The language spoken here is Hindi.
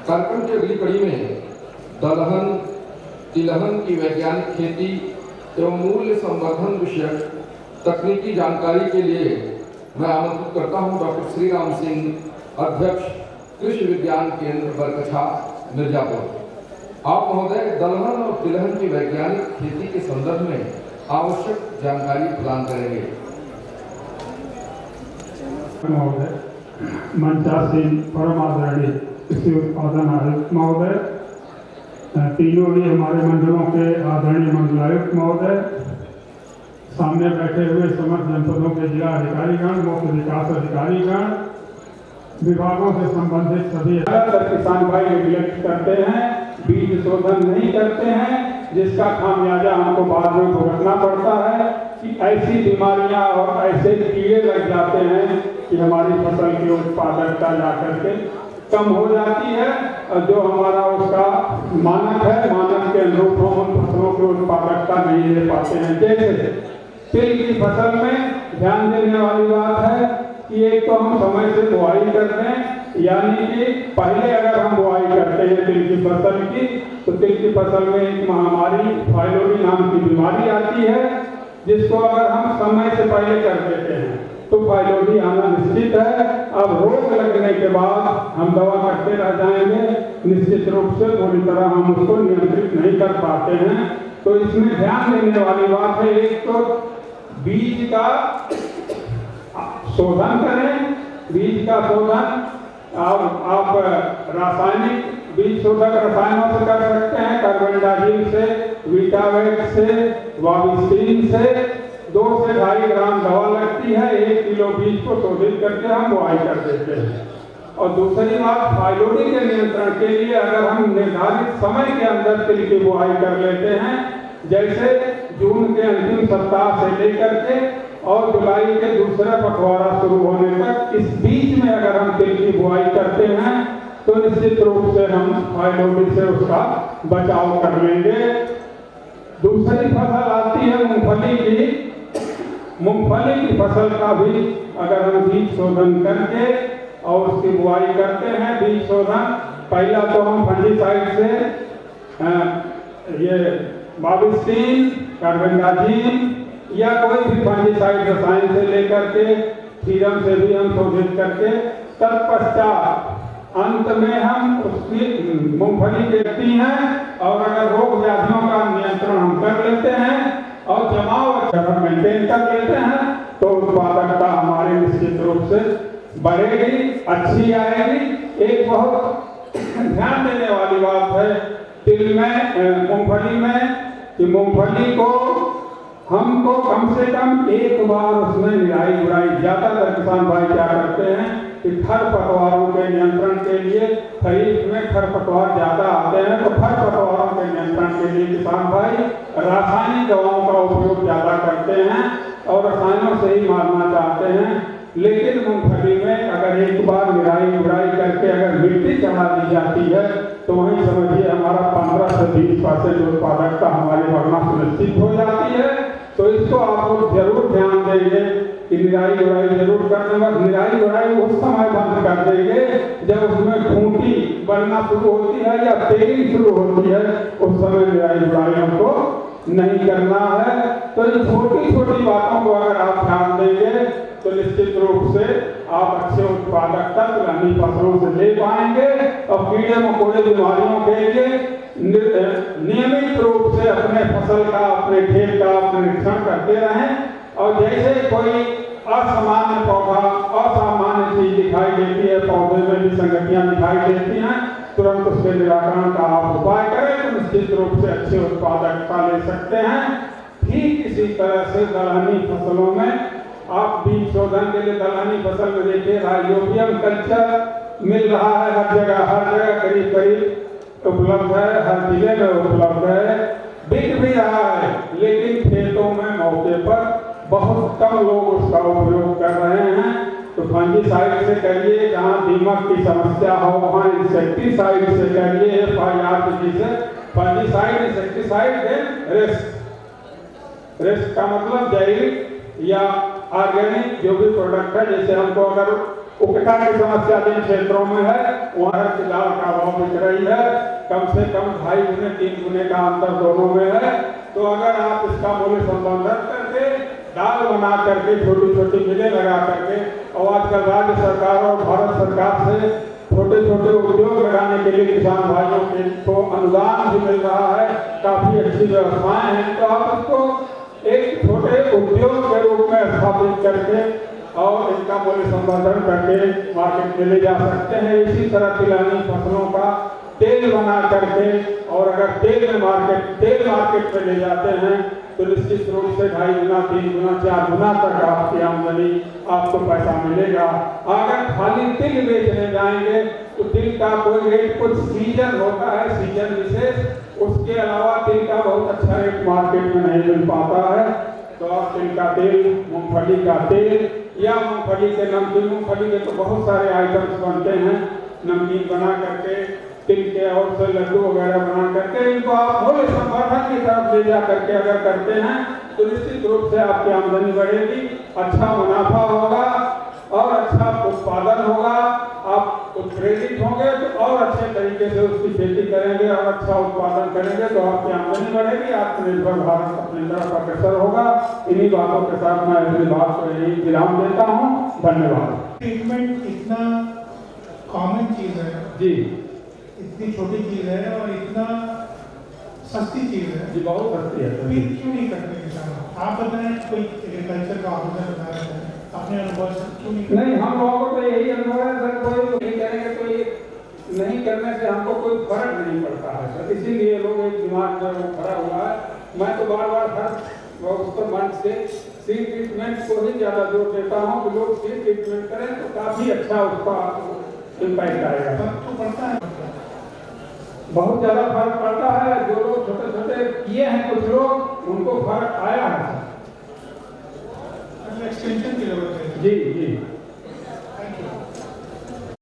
कार्यक्रम की अगली कड़ी में दलहन तिलहन की वैज्ञानिक खेती एवं मूल्य संवर्धन विषयक तकनीकी जानकारी के लिए मैं आमंत्रित करता हूं डॉक्टर श्री राम सिंह, अध्यक्ष कृषि विज्ञान केंद्र बरकछा मिर्जापुर। आप महोदय दलहन और तिलहन की वैज्ञानिक खेती के संदर्भ में आवश्यक जानकारी प्रदान करेंगे। महोदय मंचासीन परम आदरणीय कृषि उत्पादन आयुक्त महोदय, तीनों ही हमारे मंडलों के आदरणीय मंडलायुक्त महोदय, सामने बैठे हुए समस्त जनपदों के जिला अधिकारीगण, मुख्य विकास अधिकारीगण, विभागों से संबंधित सभी किसान भाई निगलेक्ट करते हैं, बीज शोधन नहीं करते हैं, जिसका खामियाजा हमको बाद में भुगतना पड़ता है कि ऐसी बीमारियां और ऐसे कीड़े लग जाते हैं कि हमारी फसल की उत्पादकता जाकर के कम हो जाती है और जो हमारा उसका मानक है, मानक के अनुरूप हम उन फसलों की उत्पादकता नहीं ले पाते हैं। जैसे तिल की फसल में ध्यान देने वाली बात है कि एक तो हम समय से बुआई कर दें, यानी कि पहले अगर हम बुआई करते हैं तिल की फसल की, तो तिल की फसल में एक महामारी फाइलोरी नाम की बीमारी आती है, जिसको अगर हम समय से पहले कर देते हैं तो फाइलोरी आना निश्चित है। अब रोग लगने के बाद हम दवा करते रह जाएंगे, निश्चित रूप से पूरी तरह हम उसको नियंत्रित नहीं कर पाते हैं। तो इसमें ध्यान देने वाली बात है, एक तो बीज का शोधन करें, बीज का शोधन और आप रासायनिक बीज शोधक रसायनों से कर सकते हैं, कार्बेंडाजिम से, वीटावेक्स से, वाबिस्टीन से 2 से 2.5 ग्राम दवा लगती है, 1 किलो बीज को शोधित करके हम बुआई कर देते हैं। और दूसरी बात, फाइलोरी के नियंत्रण के लिए अगर हम निर्धारित समय के अंदर तिल की बुआई कर लेते हैं, जैसे जून के अंतिम सप्ताह से लेकर के और जुलाई के दूसरा पखवाड़ा शुरू होने तक, इस बीच में अगर हम तिल की बुआई करते हैं तो निश्चित रूप से हम फाइलोरी से उसका बचाव कर लेंगे। दूसरी फसल आती है मूंगफली की। मूंगफली की फसल का भी अगर हम बीज शोधन करके और उसकी बुआई करते हैं, बीज शोधन पहला तो हम फंजीसाइड से ये वाबिस्टीन, कार्बेंडाजिम या कोई भी फंजीसाइड रसायन से लेकर के सीरम से भी हम शोधित करके तत्पश्चात अंत में हम उसकी मूंगफली देखती हैं, और अगर रोग व्याधियों का नियंत्रण हम कर लेते हैं और जमाव अगर हम मेंटेन कर लेते हैं तो उत्पादकता हमारी निश्चित रूप से बढ़ेगी, अच्छी आएगी। एक बहुत ध्यान देने वाली बात है तिल में, मूंगफली में, कि मूंगफली को हमको कम से कम एक बार उसमें निराई गुड़ाई, ज्यादातर किसान भाई क्या करते हैं कि खरपतवारों के नियंत्रण के लिए, खरीफ में खरपतवार ज्यादा आते हैं तो खरपतवारों के नियंत्रण के लिए किसान भाई रासायनिक दवाओं का उपयोग ज्यादा करते हैं और रसायनों से ही मारना चाहते हैं। लेकिन मूंगफली में अगर एक बार निराई गुड़ाई करके अगर मिट्टी चढ़ा दी जाती है तो वहीं समझिए हमारा 15 से 20% उत्पादकता हमारी बढ़ना सुनिश्चित हो जाती है। तो इसको आप लोग जरूर ध्यान देंगे कि निराई गुड़ाई जरूर करने बाद, निराई गुड़ाई उस समय बंद कर देंगे जब उसमें खूंटी बनना शुरू होती है या तेलिंग शुरू होती है, उस समय निराई गुड़ाई हमको नहीं करना है। तो इन छोटी छोटी बातों को अगर आप ध्यान देंगे तो निश्चित रूप से आप अच्छे उत्पादकता तिलहनी फसलों से ले पाएंगे और कीड़े मकोड़े बीमारियों के लिए नियमित रूप से अपने फसल का, अपने खेत का निरीक्षण करते रहें। और जैसे कोई असामान्य पौधा, असामान्य चीज दिखाई देती है, पौधे में भी संगतियां दिखाई देती हैं, तुरंत उसके निराकरण का आप उपाय करें तो निश्चित रूप से अच्छे उत्पादकता ले सकते हैं। ठीक इसी तरह से दलहनी फसलों में आप बीज शोधन के लिए दलहनी फसल में देखिए राइजोबियम कल्चर मिल रहा है हर जगह करीब करीब उपलब्ध है, हर जिले में उपलब्ध है, बिक भी रहा है, लेकिन खेतों में मौके पर बहुत कम लोग उसका उपयोग कर रहे हैं। तो फंजीसाइड से करिए, जहाँ दीमक की समस्या हो वहाँ इंसेक्टिसाइड से करिए, FIR से फंजीसाइड, इंसेक्टिसाइड रेस्ट का मतलब जैविक या ऑर्गेनिक जो भी प्रोडक्ट है। जैसे हमको अगर उकटा की समस्या जिन क्षेत्रों में है वहाँ दाल का भाव बिक रही है, कम से कम 2.5 गुने 3 गुने का अंतर दोनों में है। तो अगर आप इसका मूल्य संवर्धन करके दाल बना करके छोटी छोटी मिलें लगा करके, और आजकल राज्य सरकार और भारत सरकार से छोटे छोटे उद्योग लगाने के लिए किसान भाइयों को अनुदान भी मिल रहा है, काफी अच्छी व्यवस्थाएं हैं। तो आप इसको एक छोटे उद्योग के रूप में स्थापित करके और इसका मूल्य संवर्धन करके मार्केट में ले जा सकते हैं। इसी तरह तिलहनी फसलों का तेल बना करके, और अगर तेल मार्केट में ले जाते हैं तो निश्चित रूप से 2.5 गुना 3 गुना 4 गुना तक आपकी आमदनी, आपको पैसा मिलेगा। अगर खाली तिल बेचने जाएंगे तो तिल का कोई रेट कुछ सीजन होता है, सीजन विशेष, उसके अलावा तिल का बहुत अच्छा रेट मार्केट में नहीं मिल पाता है। तो आप तिल का तेल, मूंगफली का तेल या मूंगफली के नमकीन, मूंगफली के तो बहुत सारे आइटम्स बनते हैं, नमकीन बना करके, तिल के और से लड्डू वगैरह बना करके, इनको आप मूल्य संवर्धन की तरफ ले जा करके अगर करते हैं तो निश्चित रूप से आपकी आमदनी बढ़ेगी, अच्छा मुनाफा होगा। और अच्छा उत्पादन होगा, आप उत्प्रेरित होंगे तो और अच्छे तरीके से उसकी खेती करेंगे और अच्छा उत्पादन करेंगे तो आपकी आमदनी बढ़ेगी, आत्मनिर्भर भारत अपनी तरफ अग्रसर होगा। इन्हीं बातों के साथ मैं अपनी बात को यही विराम देता हूँ। धन्यवाद। ट्रीटमेंट इतना कॉमन चीज़ है जी, इतनी छोटी चीज़ है और इतना सस्ती चीज़ है, जी बहुत सस्ती है। फिर क्यों नहीं करते किसान? आप बताएं, कोई एग्रीकल्चर का ऑफिसर बता रहे हैं अपने अनुभव से, क्यों नहीं? हम लोगों को तो यही अनुभव है सर, कोई नहीं करेंगे तो ये नहीं करने से हमको कोई फर्क नहीं पड़ता है सर, इसीलिए लोग एक दिमाग में वो खड़ा हुआ है। मैं तो बार बार हर उस पर मंच से सीड ट्रीटमेंट को ही ज़्यादा जोर देता हूँ कि लोग सीड ट्रीटमेंट करें तो काफ़ी अच्छा उसका इम्पैक्ट आएगा। फर्क तो पड़ता है, बहुत ज़्यादा फर्क पड़ता है। जो लोग छोटे छोटे किए हैं कुछ लोग, उनको फर्क आया है। एक्सटेंशन की जरूरत है। जी जी।